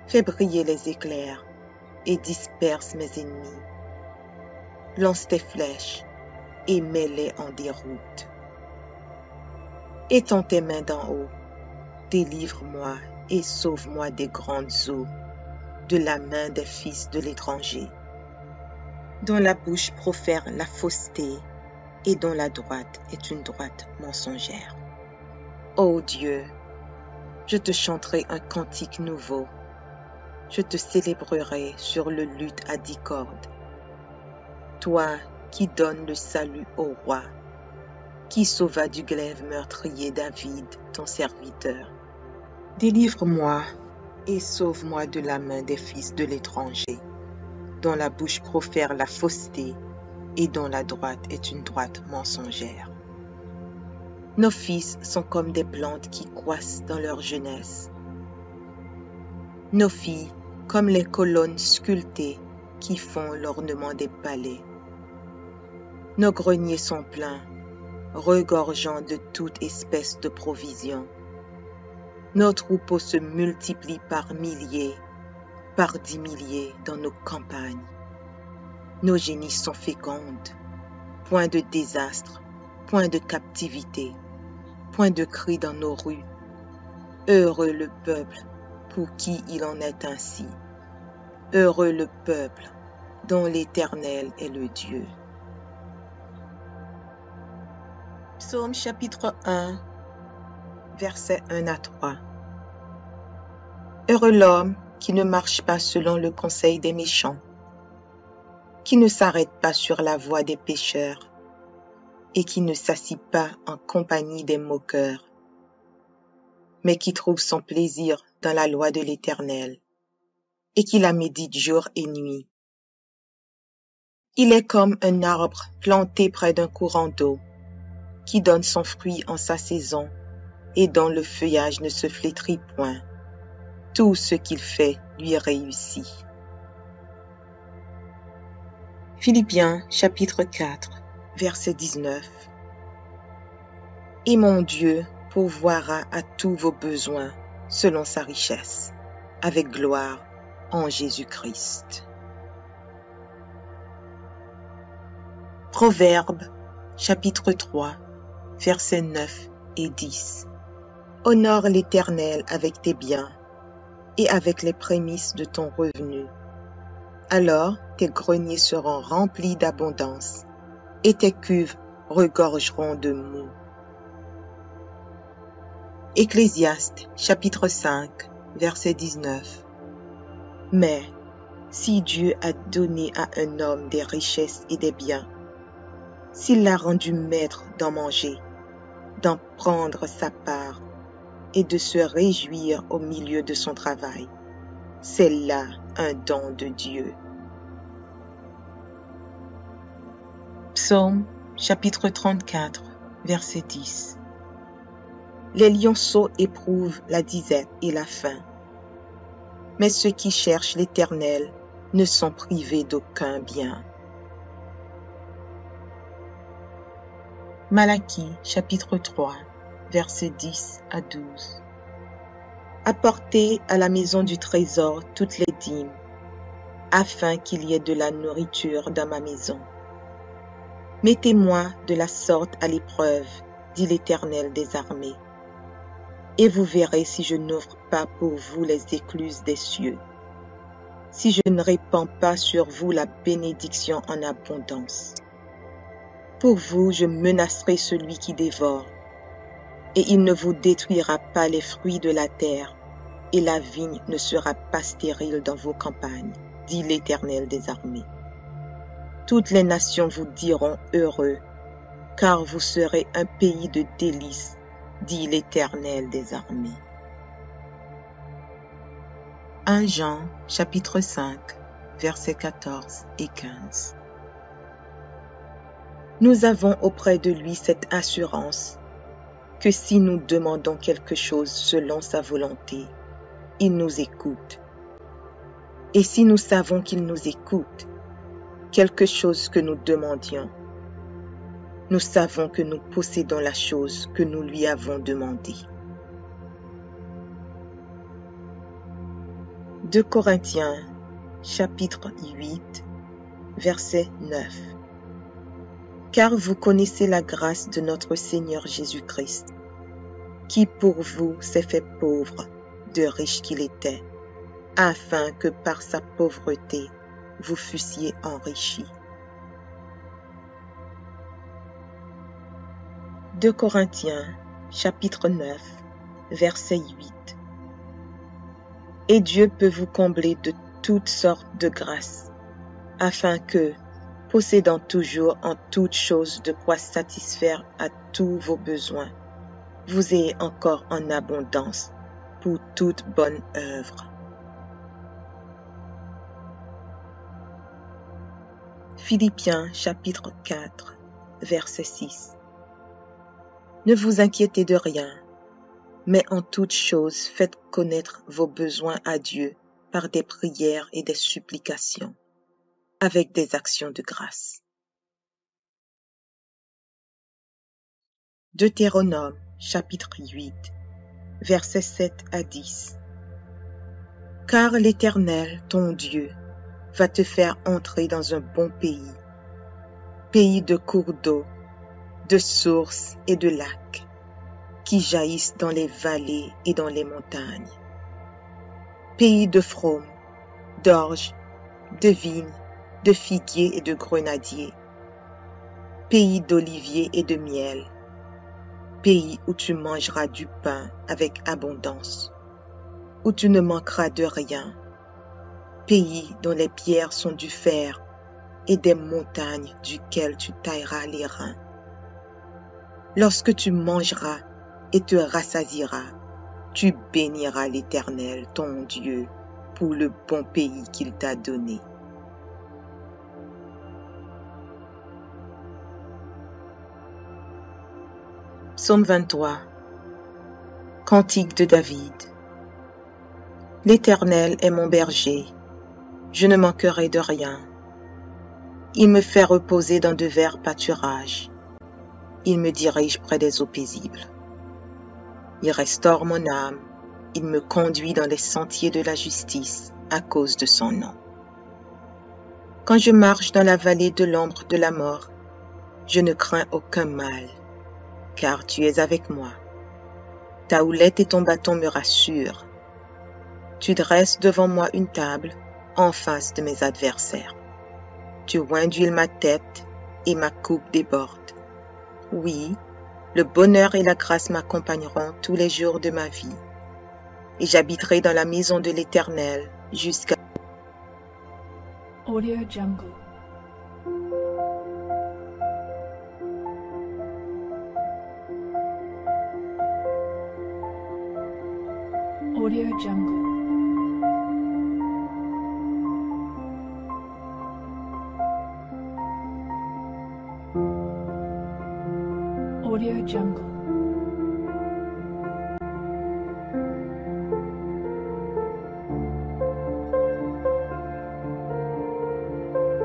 Fais briller les éclairs et disperse mes ennemis. Lance tes flèches et mets-les en déroute. Étends tes mains d'en haut, délivre-moi et sauve-moi des grandes eaux, de la main des fils de l'étranger, dont la bouche profère la fausseté et dont la droite est une droite mensongère. Ô Dieu, je te chanterai un cantique nouveau, je te célébrerai sur le luth à 10 cordes. Toi qui donnes le salut au roi, qui sauva du glaive meurtrier David, ton serviteur. Délivre-moi et sauve-moi de la main des fils de l'étranger, dont la bouche profère la fausseté et dont la droite est une droite mensongère. Nos fils sont comme des plantes qui croissent dans leur jeunesse. Nos filles comme les colonnes sculptées qui font l'ornement des palais. Nos greniers sont pleins, regorgeant de toute espèce de provisions. Nos troupeaux se multiplient par milliers, par 10 milliers dans nos campagnes. Nos génisses sont fécondes, point de désastre, point de captivité, point de cri dans nos rues. Heureux le peuple pour qui il en est ainsi. Heureux le peuple dont l'Éternel est le Dieu. Psaume chapitre 1, versets 1 à 3. Heureux l'homme qui ne marche pas selon le conseil des méchants, qui ne s'arrête pas sur la voie des pécheurs, et qui ne s'assit pas en compagnie des moqueurs, mais qui trouve son plaisir dans la loi de l'Éternel, et qui la médite jour et nuit. Il est comme un arbre planté près d'un courant d'eau, qui donne son fruit en sa saison, et dont le feuillage ne se flétrit point. Tout ce qu'il fait lui réussit. Philippiens chapitre 4, verset 19. Et mon Dieu pourvoira à tous vos besoins selon sa richesse, avec gloire en Jésus-Christ. Proverbes chapitre 3, versets 9 et 10. Honore l'Éternel avec tes biens et avec les prémices de ton revenu. Alors tes greniers seront remplis d'abondance et tes cuves regorgeront de moût. Ecclésiaste chapitre 5, verset 19. Mais si Dieu a donné à un homme des richesses et des biens, s'il l'a rendu maître d'en manger, d'en prendre sa part et de se réjouir au milieu de son travail, C'est là un don de Dieu. Psaume chapitre 34, verset 10. Les lionceaux éprouvent la disette et la faim, mais ceux qui cherchent l'Éternel ne sont privés d'aucun bien. Malachie chapitre 3, versets 10 à 12. Apportez à la maison du trésor toutes les dîmes, afin qu'il y ait de la nourriture dans ma maison. Mettez-moi de la sorte à l'épreuve, dit l'Éternel des armées, et vous verrez si je n'ouvre pas pour vous les écluses des cieux, si je ne répands pas sur vous la bénédiction en abondance. Pour vous, je menacerai celui qui dévore, et il ne vous détruira pas les fruits de la terre, et la vigne ne sera pas stérile dans vos campagnes, dit l'Éternel des armées. Toutes les nations vous diront heureux, car vous serez un pays de délices, dit l'Éternel des armées. 1 Jean, chapitre 5, versets 14 et 15. Nous avons auprès de lui cette assurance que si nous demandons quelque chose selon sa volonté, il nous écoute. Et si nous savons qu'il nous écoute, quelque chose que nous demandions, nous savons que nous possédons la chose que nous lui avons demandée. 2 Corinthiens, chapitre 8, verset 9. Car vous connaissez la grâce de notre Seigneur Jésus-Christ, qui pour vous s'est fait pauvre, de riche qu'il était, afin que par sa pauvreté vous fussiez enrichis. 2 Corinthiens, chapitre 9, verset 8. Et Dieu peut vous combler de toutes sortes de grâces, afin que, possédant toujours en toutes choses de quoi satisfaire à tous vos besoins, vous ayez encore en abondance pour toute bonne œuvre. Philippiens chapitre 4, verset 6. Ne vous inquiétez de rien, mais en toutes choses faites connaître vos besoins à Dieu par des prières et des supplications, avec des actions de grâce. Deutéronome chapitre 8, versets 7 à 10. Car l'Éternel, ton Dieu, va te faire entrer dans un bon pays, pays de cours d'eau, de sources et de lacs, qui jaillissent dans les vallées et dans les montagnes, pays de fraumes, d'orges, de vignes, de figuiers et de grenadiers, pays d'oliviers et de miel, pays où tu mangeras du pain avec abondance, où tu ne manqueras de rien, pays dont les pierres sont du fer et des montagnes duquel tu tailleras les reins. Lorsque tu mangeras et te rassasieras, tu béniras l'Éternel, ton Dieu, pour le bon pays qu'il t'a donné. Psaume 23. Cantique de David. L'Éternel est mon berger, je ne manquerai de rien. Il me fait reposer dans de verts pâturages. Il me dirige près des eaux paisibles. Il restaure mon âme. Il me conduit dans les sentiers de la justice à cause de son nom. Quand je marche dans la vallée de l'ombre de la mort, je ne crains aucun mal, car tu es avec moi. Ta houlette et ton bâton me rassurent. Tu dresses devant moi une table en face de mes adversaires. Tu oins d'huile ma tête et ma coupe déborde. Oui, le bonheur et la grâce m'accompagneront tous les jours de ma vie, et j'habiterai dans la maison de l'Éternel jusqu'à... Audio Jungle. Audio Jungle. Audio Jungle.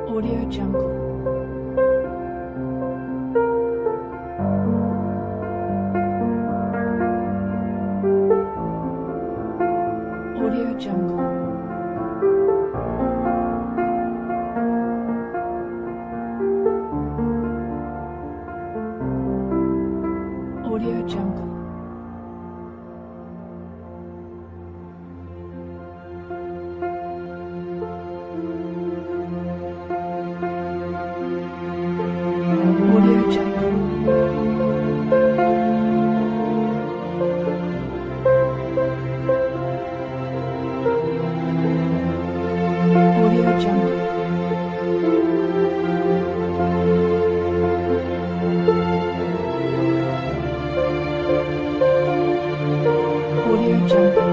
Audio Jungle. Audio Jungle. Audio Jungle. Audio Jungle. Audio Jungle. Audio Jungle. Audio Jungle.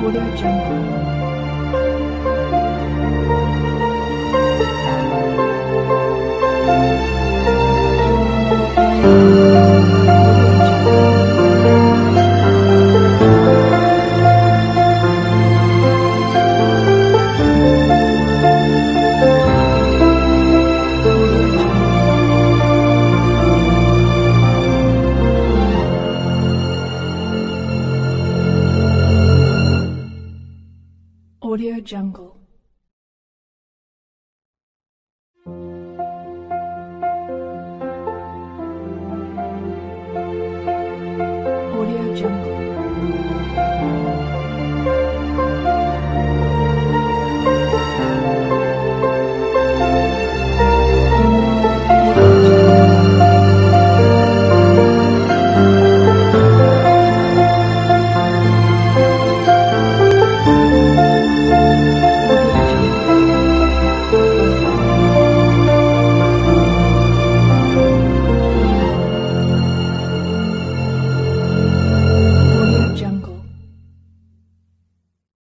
Audio Jungle. Audio Jungle. Audio Jungle. Audio Jungle.